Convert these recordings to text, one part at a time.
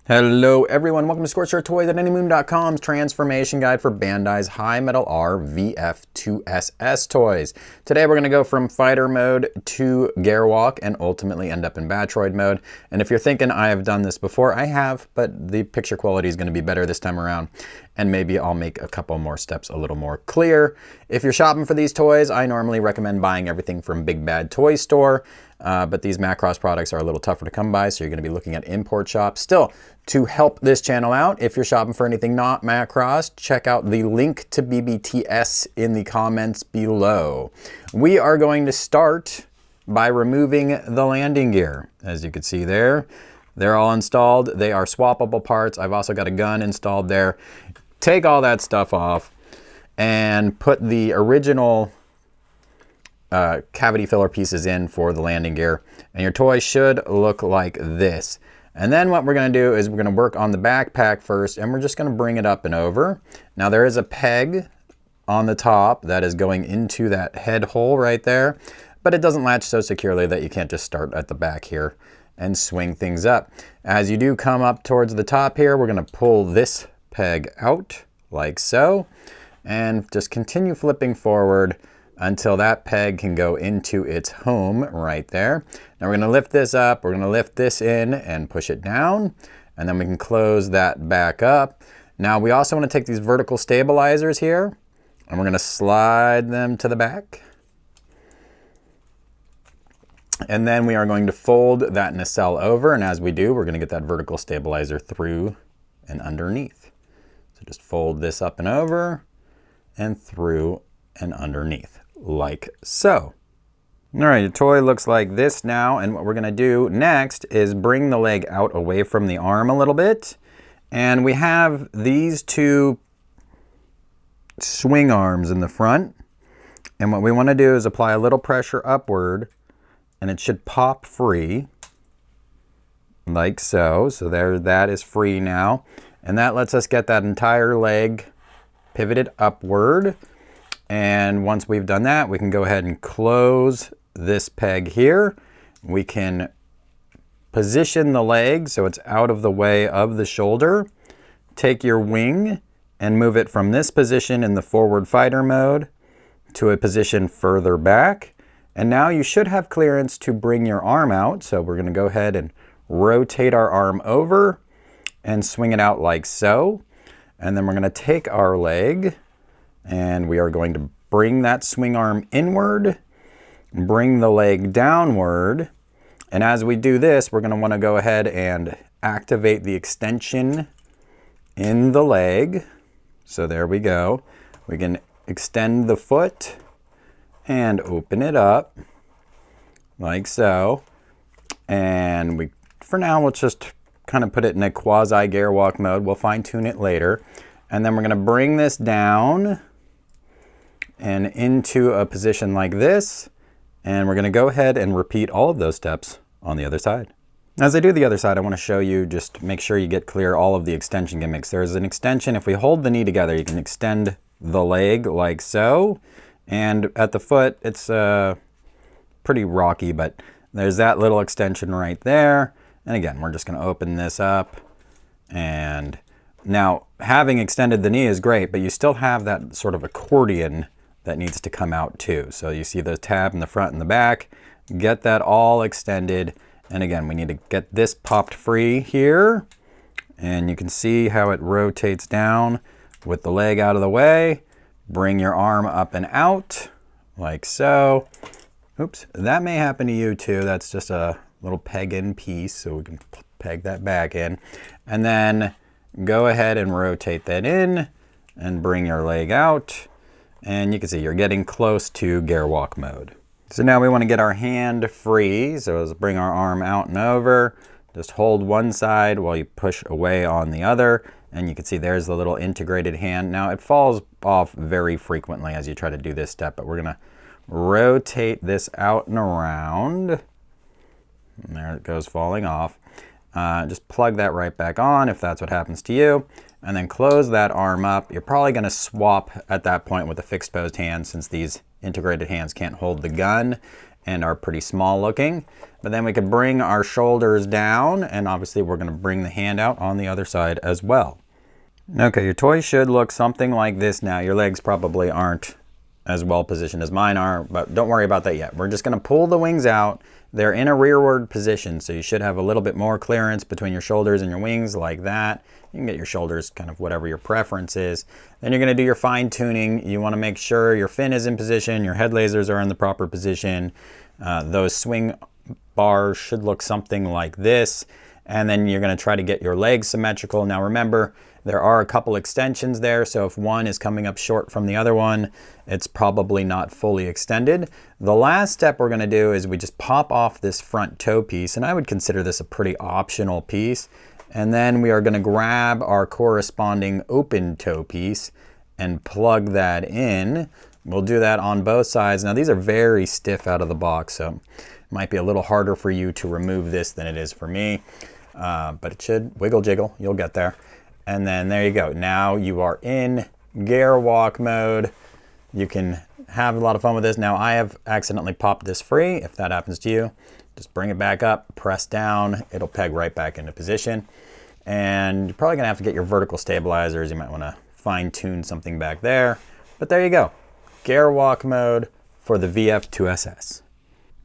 Hello everyone, welcome to ScorchedToys.anymoon.com's transformation guide for Bandai's High Metal R VF-2SS toys. Today we're going to go from fighter mode to Gerwalk and ultimately end up in Battroid mode. And if you're thinking I have done this before, I have, but the picture quality is going to be better this time around. And maybe I'll make a couple more steps a little more clear. If you're shopping for these toys, I normally recommend buying everything from Big Bad Toy Store. But these Macross products are a little tougher to come by, so you're going to be looking at import shops. Still, to help this channel out, if you're shopping for anything not Macross, check out the link to BBTS in the comments below. We are going to start by removing the landing gear. As you can see there, they're all installed. They are swappable parts. I've also got a gun installed there. Take all that stuff off and put the original cavity filler pieces in for the landing gear, and your toy should look like this. And then what we're going to do is we're going to work on the backpack first, and we're just going to bring it up and over. Now there is a peg on the top that is going into that head hole right there, but it doesn't latch so securely that you can't just start at the back here and swing things up. As you do come up towards the top here, we're going to pull this peg out like so, and just continue flipping forward until that peg can go into its home right there. Now we're going to lift this up, we're going to lift this in and push it down, and then we can close that back up. Now we also want to take these vertical stabilizers here, and we're going to slide them to the back. And then we are going to fold that nacelle over, and as we do, we're going to get that vertical stabilizer through and underneath. So just fold this up and over and through and underneath, like so. All right, your toy looks like this now, and what we're gonna do next is bring the leg out away from the arm a little bit. And we have these two swing arms in the front. And what we wanna do is apply a little pressure upward, and it should pop free, like so. So there, that is free now. And that lets us get that entire leg pivoted upward. And once we've done that, we can go ahead and close this peg here. We can position the leg so it's out of the way of the shoulder. Take your wing and move it from this position in the forward fighter mode to a position further back. And now you should have clearance to bring your arm out. So we're going to go ahead and rotate our arm over and swing it out like so. And then we're going to take our leg, and we are going to bring that swing arm inward, bring the leg downward. And as we do this, we're going to want to go ahead and activate the extension in the leg. So there we go. We can extend the foot and open it up like so. And we, for now, we'll just kind of put it in a quasi Gerwalk mode. We'll fine tune it later. And then we're going to bring this down and into a position like this, and we're going to go ahead and repeat all of those steps on the other side. As I do the other side, I want to show you, just make sure you get clear all of the extension gimmicks. There's an extension, if we hold the knee together, you can extend the leg like so, and at the foot it's pretty rocky, but there's that little extension right there. And again, we're just going to open this up, and now having extended the knee is great, but you still have that sort of accordion that needs to come out too. So you see the tab in the front and the back, get that all extended. And again, we need to get this popped free here. And you can see how it rotates down with the leg out of the way. Bring your arm up and out like so. Oops, that may happen to you too. That's just a little peg in piece, so we can peg that back in. And then go ahead and rotate that in and bring your leg out. And you can see you're getting close to Gerwalk mode. So now we want to get our hand free. So let's bring our arm out and over. Just hold one side while you push away on the other. And you can see there's the little integrated hand. Now it falls off very frequently as you try to do this step, but we're going to rotate this out and around. And there it goes falling off. Just plug that right back on if that's what happens to you. And then close that arm up. You're probably going to swap at that point with a fixed posed hand, since these integrated hands can't hold the gun. and are pretty small looking. But then we could bring our shoulders down, and obviously we're going to bring the hand out on the other side as well. Okay, your toy should look something like this now. Your legs probably aren't as well positioned as mine are, but don't worry about that yet. We're just going to pull the wings out. They're in a rearward position, so you should have a little bit more clearance between your shoulders and your wings like that. You can get your shoulders kind of whatever your preference is. Then you're going to do your fine tuning. You want to make sure your fin is in position, your head lasers are in the proper position. Those swing bars should look something like this. And then you're going to try to get your legs symmetrical. Now remember, there are a couple extensions there, so if one is coming up short from the other one, it's probably not fully extended. The last step we're going to do is we just pop off this front toe piece, and I would consider this a pretty optional piece. And then we are going to grab our corresponding open toe piece and plug that in. We'll do that on both sides. Now these are very stiff out of the box, so it might be a little harder for you to remove this than it is for me. But it should wiggle jiggle, you'll get there. And then there you go. Now you are in Gerwalk mode. You can have a lot of fun with this. Now I have accidentally popped this free. If that happens to you, just bring it back up, press down, it'll peg right back into position. And you're probably gonna have to get your vertical stabilizers. You might wanna fine tune something back there. But there you go, Gerwalk mode for the VF-2SS.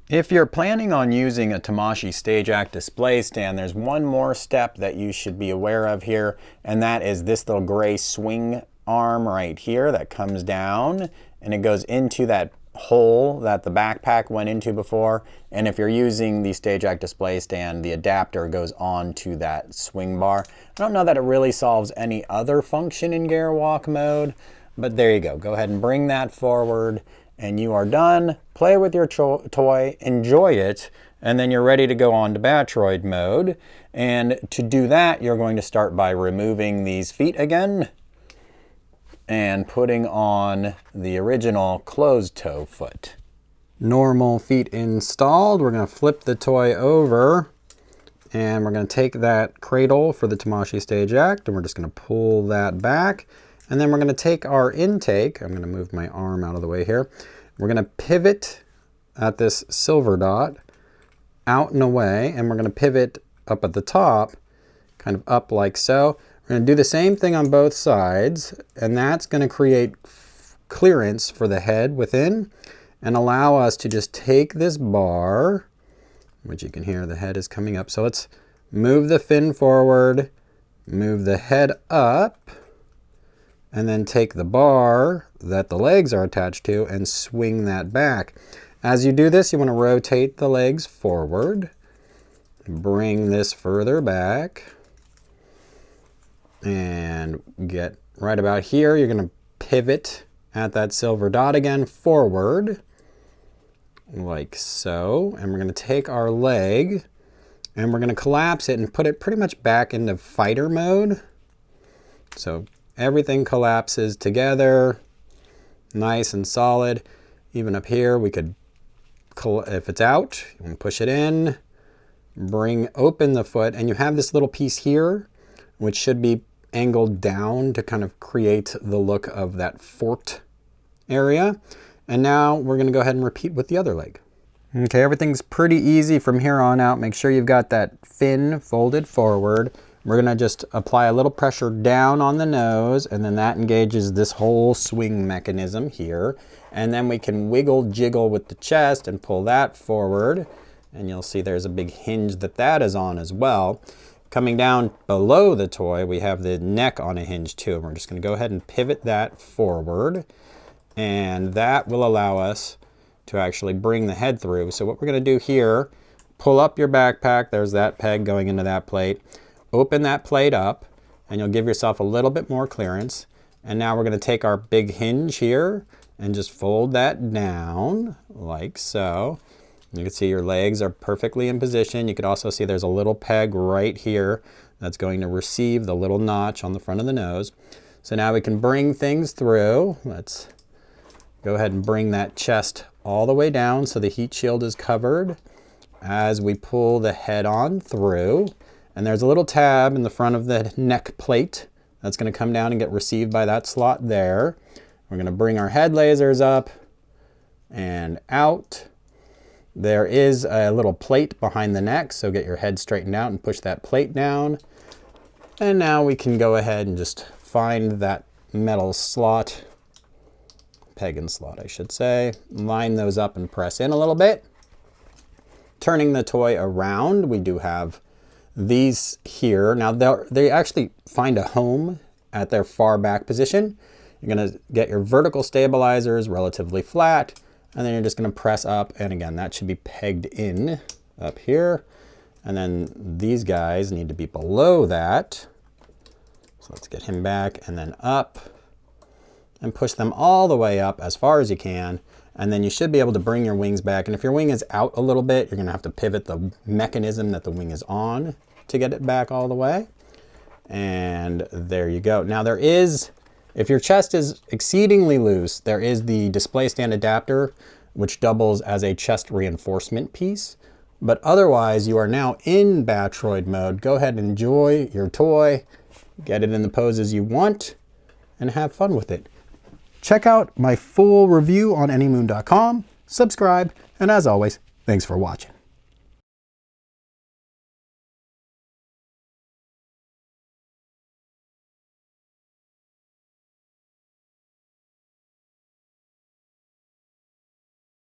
If you're planning on using a Tamashii StageAct display stand, there's one more step that you should be aware of here, and that is this little gray swing arm right here that comes down, and it goes into that hole that the backpack went into before. And if you're using the StageAct display stand, the adapter goes on to that swing bar. I don't know that it really solves any other function in Gerwalk mode, but there you go. Go ahead and bring that forward, and you are done. Play with your toy, enjoy it, and then you're ready to go on to Battroid mode. And to do that, you're going to start by removing these feet again and putting on the original closed toe foot. Normal feet installed. We're going to flip the toy over, and we're going to take that cradle for the Tamashii StageAct, and we're just going to pull that back. And then we're going to take our intake. I'm going to move my arm out of the way here. We're going to pivot at this silver dot out and away, and we're going to pivot up at the top, kind of up like so. We're going to do the same thing on both sides, and that's going to create clearance for the head within and allow us to just take this bar, which you can hear the head is coming up. So let's move the fin forward, move the head up, and then take the bar that the legs are attached to and swing that back. As you do this, you want to rotate the legs forward, bring this further back, and get right about here. You're going to pivot at that silver dot again forward, like so. And we're going to take our leg and we're going to collapse it and put it pretty much back into fighter mode. So everything collapses together, nice and solid. Even up here, we could, if it's out, you want to push it in, bring open the foot, and you have this little piece here, which should be angled down to kind of create the look of that forked area. And now we're going to go ahead and repeat with the other leg. Okay, everything's pretty easy from here on out. Make sure you've got that fin folded forward. We're going to just apply a little pressure down on the nose, and then that engages this whole swing mechanism here. And then we can wiggle jiggle with the chest and pull that forward. And you'll see there's a big hinge that is on as well. Coming down below the toy, we have the neck on a hinge too. And we're just going to go ahead and pivot that forward. And that will allow us to actually bring the head through. So what we're going to do here, pull up your backpack. There's that peg going into that plate. Open that plate up, and you'll give yourself a little bit more clearance. And now we're going to take our big hinge here and just fold that down like so. You can see your legs are perfectly in position. You could also see there's a little peg right here that's going to receive the little notch on the front of the nose. So now we can bring things through. Let's go ahead and bring that chest all the way down so the heat shield is covered as we pull the head on through. And there's a little tab in the front of the neck plate that's going to come down and get received by that slot there. We're going to bring our head lasers up and out. There is a little plate behind the neck, so get your head straightened out and push that plate down. And now we can go ahead and just find that metal slot, peg and slot I should say, line those up and press in a little bit. Turning the toy around, we do have these here. Now they actually find a home at their far back position. You're gonna get your vertical stabilizers relatively flat, and then you're just gonna press up, and again, that should be pegged in up here. And then these guys need to be below that. So let's get him back and then up and push them all the way up as far as you can. And then you should be able to bring your wings back. And if your wing is out a little bit, you're gonna have to pivot the mechanism that the wing is on to get it back all the way. And there you go. Now there is, if your chest is exceedingly loose, there is the display stand adapter, which doubles as a chest reinforcement piece. But otherwise, you are now in Battroid mode. Go ahead and enjoy your toy, get it in the poses you want, and have fun with it. Check out my full review on anymoon.com, subscribe, and as always, thanks for watching.